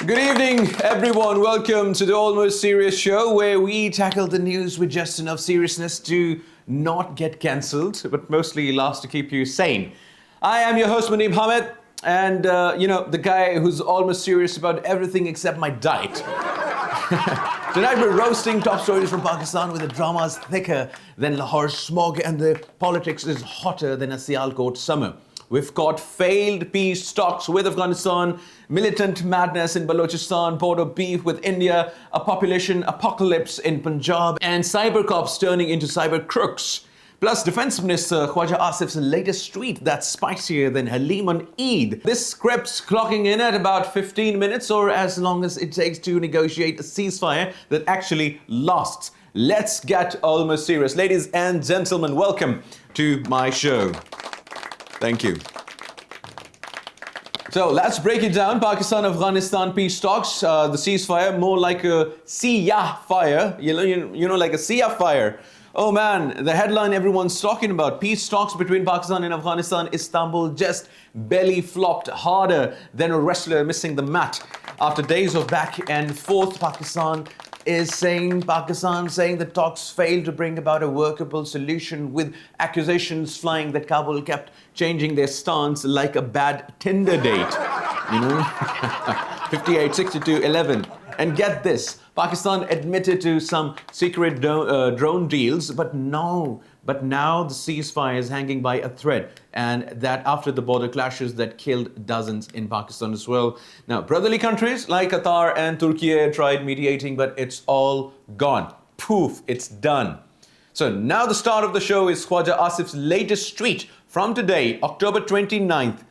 Good evening, everyone. Welcome to the Almost Serious Show, where we tackle the news with just enough seriousness to not get cancelled, but mostly laughs to keep you sane. I am your host, Munib Hamid, and the guy who's almost serious about everything except my diet. Tonight we're roasting top stories from Pakistan, where the drama is thicker than Lahore's smog and the politics is hotter than a Sialkot summer. We've got failed peace talks with Afghanistan, militant madness in Balochistan, border beef with India, a population apocalypse in Punjab, and cyber cops turning into cyber crooks. Plus, Defense Minister Khawaja Asif's latest tweet that's spicier than Halim on Eid. This script's clocking in at about 15 minutes, or as long as it takes to negotiate a ceasefire that actually lasts. Let's get almost serious. Ladies and gentlemen, welcome to my show. Thank you. So let's break it down. Pakistan-Afghanistan peace talks. The ceasefire, more like a siyah fire. You know, like a siyah fire. Oh man, the headline everyone's talking about. Peace talks between Pakistan and Afghanistan. Istanbul just belly flopped harder than a wrestler missing the mat. After days of back and forth, Pakistan saying the talks failed to bring about a workable solution, with accusations flying that Kabul kept changing their stance like a bad Tinder date. 58, 62, 11. And get this, Pakistan admitted to some secret drone deals, but now the ceasefire is hanging by a thread, and that after the border clashes that killed dozens in Pakistan as well. Now, brotherly countries like Qatar and Turkey tried mediating, but it's all gone. Poof, it's done. So now the start of the show is Khawaja Asif's latest tweet from today, October 29th,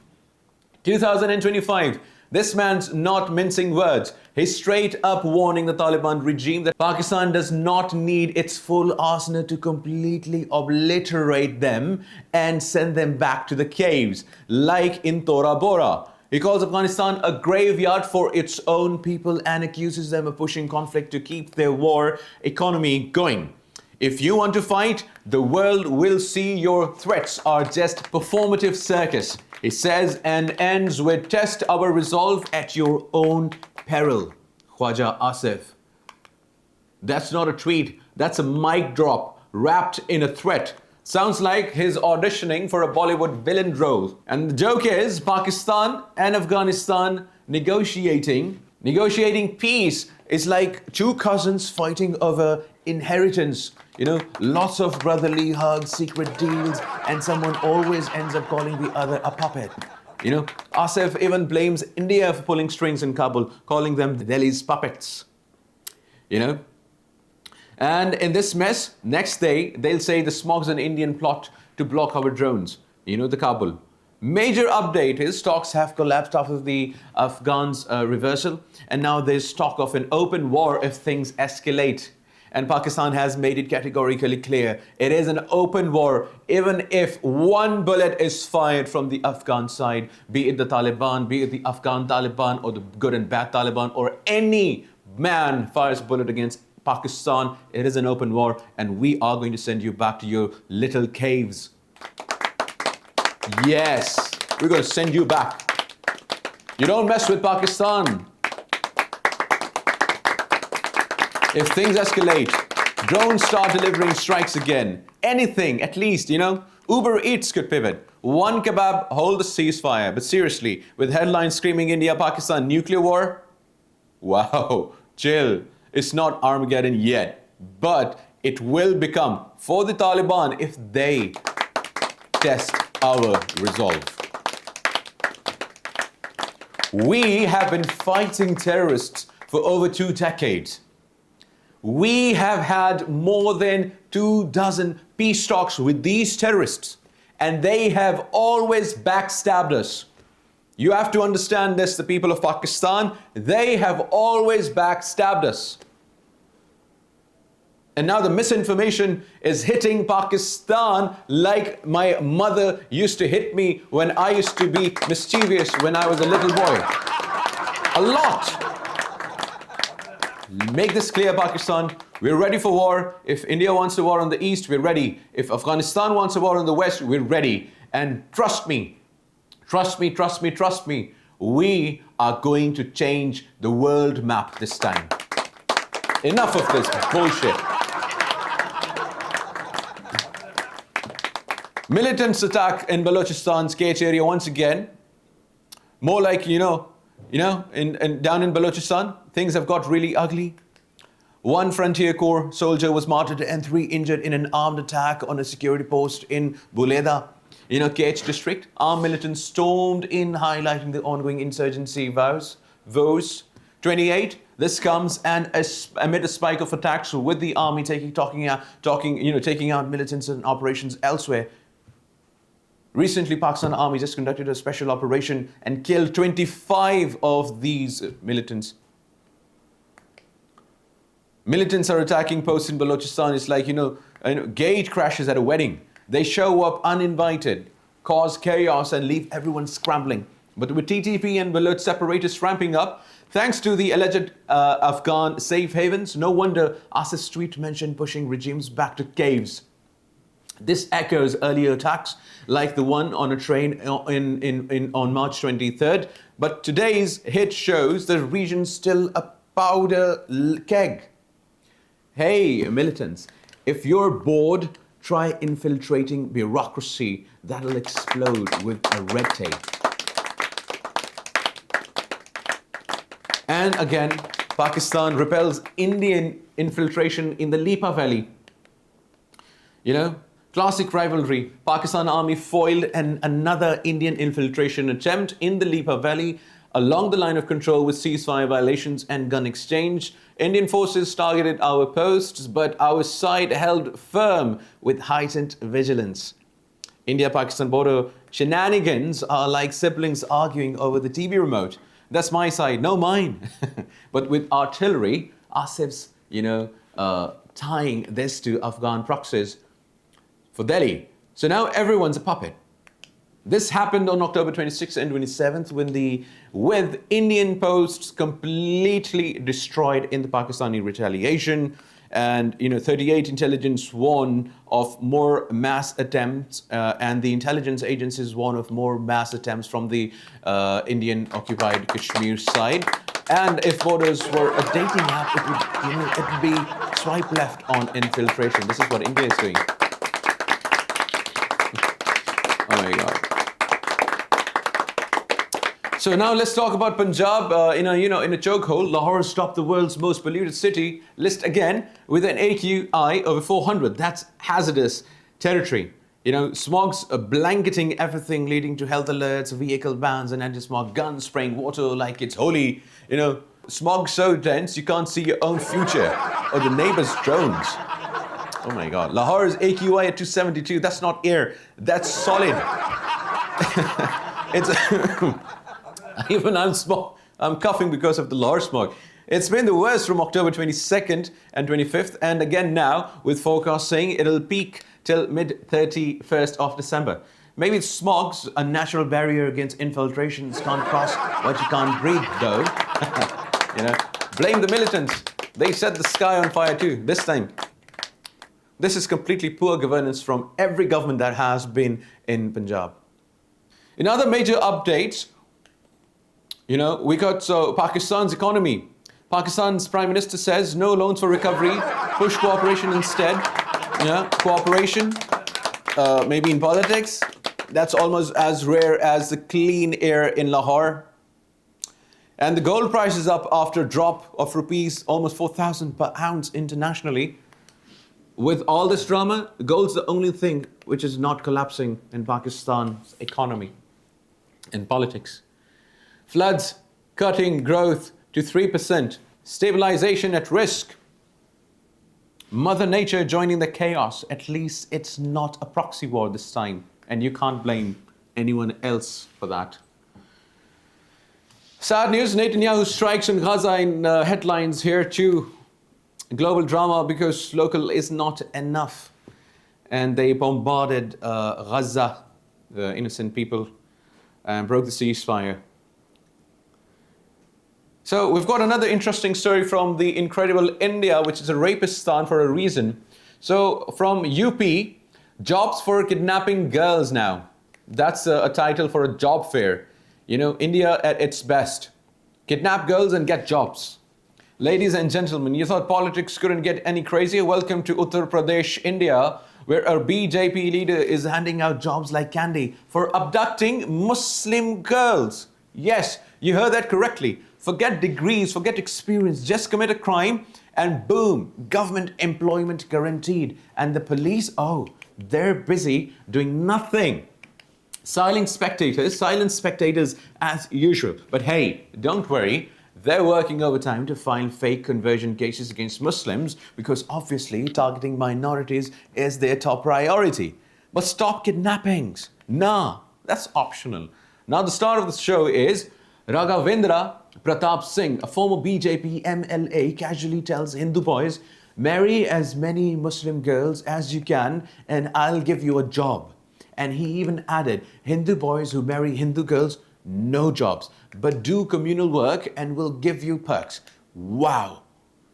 2025. This man's not mincing words. He's straight up warning the Taliban regime that Pakistan does not need its full arsenal to completely obliterate them and send them back to the caves, like in Tora Bora. He calls Afghanistan a graveyard for its own people and accuses them of pushing conflict to keep their war economy going. If you want to fight, the world will see your threats are just performative circus. He says and ends with, test our resolve at your own peril. Khawaja Asif. That's not a tweet, that's a mic drop wrapped in a threat. Sounds like he's auditioning for a Bollywood villain role. And the joke is, Pakistan and Afghanistan negotiating peace is like two cousins fighting over inheritance. Lots of brotherly hugs, secret deals, and someone always ends up calling the other a puppet. Asif even blames India for pulling strings in Kabul, calling them Delhi's puppets. And in this mess, next day, they'll say the smog's an Indian plot to block our drones. The Kabul. Major update is talks have collapsed after the Afghans' reversal, and now there's talk of an open war if things escalate. And Pakistan has made it categorically clear. It is an open war, even if one bullet is fired from the Afghan side, be it the Taliban, be it the Afghan Taliban, or the good and bad Taliban, or any man fires a bullet against Pakistan. It is an open war, and we are going to send you back to your little caves. Yes, we're going to send you back. You don't mess with Pakistan. If things escalate, drones start delivering strikes again, anything, at least, Uber Eats could pivot. One kebab, hold the ceasefire. But seriously, with headlines screaming India-Pakistan nuclear war? Wow, chill. It's not Armageddon yet, but it will become for the Taliban if they test our resolve. We have been fighting terrorists for over 2 decades. We have had more than 24 peace talks with these terrorists, and they have always backstabbed us. You have to understand this, the people of Pakistan, they have always backstabbed us. And now the misinformation is hitting Pakistan like my mother used to hit me when I used to be mischievous when I was a little boy. A lot. Make this clear, Pakistan. We're ready for war. If India wants a war on the east, we're ready. If Afghanistan wants a war on the west, we're ready. And trust me, we are going to change the world map this time. Enough of this bullshit. Militants attack in Balochistan's Kech area once again. More like, down in Balochistan, things have got really ugly. One Frontier Corps soldier was martyred and 3 injured in an armed attack on a security post in Buleda, Kech district. Armed militants stormed in, highlighting the ongoing insurgency woes. 28. This comes amid a spike of attacks with the army taking out militants and operations elsewhere. Recently, Pakistan Army just conducted a special operation and killed 25 of these militants. Militants are attacking posts in Balochistan. It's like, gate crashes at a wedding. They show up uninvited, cause chaos and leave everyone scrambling. But with TTP and Baloch separatists ramping up, thanks to the alleged Afghan safe havens, no wonder Asif's tweet mentioned pushing regimes back to caves. This echoes earlier attacks like the one on a train on March 23rd. But today's hit shows the region's still a powder keg. Hey, militants, if you're bored, try infiltrating bureaucracy. That'll explode with a red tape. And again, Pakistan repels Indian infiltration in the Lipa Valley. Classic rivalry. Pakistan Army foiled another Indian infiltration attempt in the Lipa Valley along the line of control with ceasefire violations and gun exchange. Indian forces targeted our posts, but our side held firm with heightened vigilance. India-Pakistan border shenanigans are like siblings arguing over the TV remote. That's my side, no mine. But with artillery, Asif's, tying this to Afghan proxies for Delhi. So now everyone's a puppet. This happened on October 26th and 27th with Indian posts completely destroyed in the Pakistani retaliation. And 38 intelligence warn of more mass attempts, and the intelligence agencies warn of more mass attempts from the Indian-occupied Kashmir side. And if borders were a dating app, it would be swipe left on infiltration. This is what India is doing. Oh my God. So now let's talk about Punjab. In a chokehold, Lahore topped the world's most polluted city list again with an AQI over 400. That's hazardous territory. Smog's blanketing everything, leading to health alerts, vehicle bans, and anti-smog guns spraying water like it's holy. Smog so dense you can't see your own future or the neighbor's drones. Oh my God. Lahore's AQI at 272. That's not air. That's solid. It's even I'm coughing because of the Lahore smog. It's been the worst from October 22nd and 25th, and again now with forecasts saying it'll peak till mid-31st of December. Maybe smog's a natural barrier against infiltrations. Can't cross what you can't breathe, though. Blame the militants. They set the sky on fire too, this time. This is completely poor governance from every government that has been in Punjab. In other major updates, we got Pakistan's economy. Pakistan's Prime Minister says no loans for recovery, push cooperation instead. Cooperation, maybe in politics. That's almost as rare as the clean air in Lahore. And the gold price is up after a drop of rupees, almost 4,000 per ounce internationally. With all this drama, gold's the only thing which is not collapsing in Pakistan's economy and politics. Floods cutting growth to 3%. Stabilization at risk. Mother Nature joining the chaos. At least it's not a proxy war this time. And you can't blame anyone else for that. Sad news, Netanyahu strikes in Gaza in headlines here too. Global drama because local is not enough. And they bombarded Gaza, the innocent people, and broke the ceasefire. So we've got another interesting story from the incredible India, which is a rapistan for a reason. So from UP, jobs for kidnapping girls now. That's a title for a job fair. India at its best. Kidnap girls and get jobs. Ladies and gentlemen, you thought politics couldn't get any crazier? Welcome to Uttar Pradesh, India, where a BJP leader is handing out jobs like candy for abducting Muslim girls. Yes, you heard that correctly. Forget degrees, forget experience, just commit a crime and boom, government employment guaranteed. And the police, oh, they're busy doing nothing. Silent spectators as usual. But hey, don't worry. They're working overtime to file fake conversion cases against Muslims because obviously targeting minorities is their top priority. But stop kidnappings. Nah, that's optional. Now the star of the show is Raghavendra Pratap Singh, a former BJP MLA, casually tells Hindu boys, marry as many Muslim girls as you can and I'll give you a job. And he even added, Hindu boys who marry Hindu girls, no jobs, but do communal work and we'll give you perks. Wow.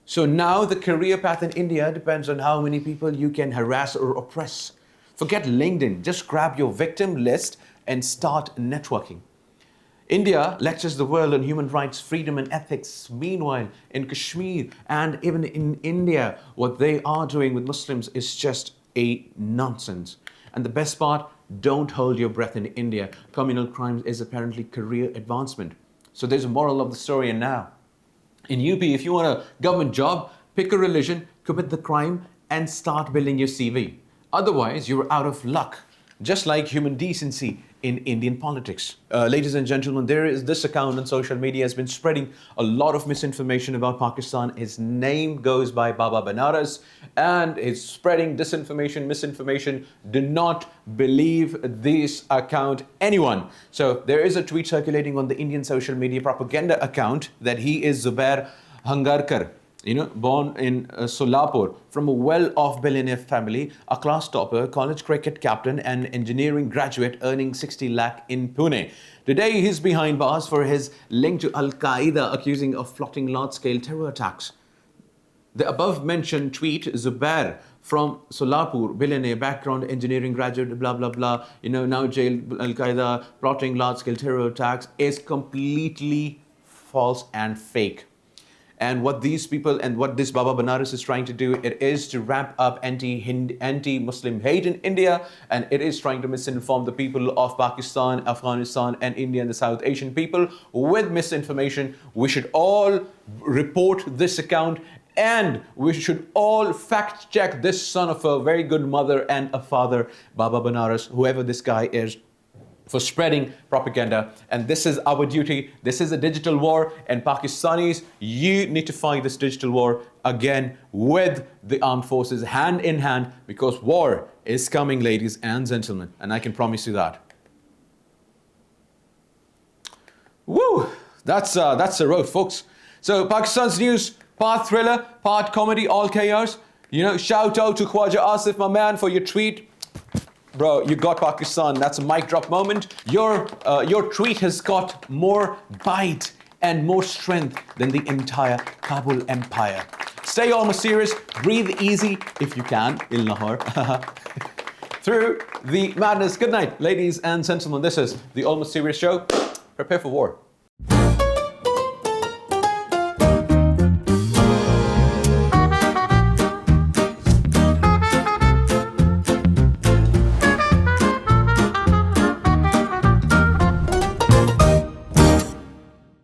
So now the career path in India depends on how many people you can harass or oppress. Forget LinkedIn, just grab your victim list and start networking. India lectures the world on human rights, freedom and ethics. Meanwhile, in Kashmir and even in India, what they are doing with Muslims is just a nonsense. And the best part, don't hold your breath in India. Communal crimes is apparently career advancement. So there's a moral of the story. And now, in UP, if you want a government job, pick a religion, commit the crime, and start building your CV. Otherwise, you're out of luck. Just like human decency in Indian politics. Ladies and gentlemen, there is this account on social media has been spreading a lot of misinformation about Pakistan. His name goes by Baba Banaras and is spreading disinformation, misinformation. Do not believe this account, anyone. So there is a tweet circulating on the Indian social media propaganda account that he is Zubair Hangarkar. Born in Solapur from a well-off billionaire family, a class topper, college cricket captain and engineering graduate earning 60 lakh in Pune. Today, he's behind bars for his link to Al-Qaeda, accusing of plotting large-scale terror attacks. The above-mentioned tweet, Zubair from Solapur, billionaire background, engineering graduate, blah, blah, blah, now jailed, Al-Qaeda, plotting large-scale terror attacks, is completely false and fake. And what these people and what this Baba Banaras is trying to do, it is to ramp up anti-Muslim hate in India, and it is trying to misinform the people of Pakistan, Afghanistan, and India and the South Asian people with misinformation. We should all report this account and we should all fact check this son of a very good mother and a father, Baba Banaras, whoever this guy is, for spreading propaganda. And this is our duty. This is a digital war, and Pakistanis, you need to fight this digital war again with the armed forces hand in hand, because war is coming, ladies and gentlemen, and I can promise you that. Woo! That's the road, folks. So Pakistan's news, part thriller, part comedy, all chaos. Shout out to Khawaja Asif, my man, for your tweet. Bro, you got Pakistan. That's a mic drop moment. Your tweet has got more bite and more strength than the entire Kabul empire. Stay almost serious. Breathe easy if you can in Lahore. Through the madness. Good night, ladies and gentlemen. This is the Almost Serious Show. Prepare for war.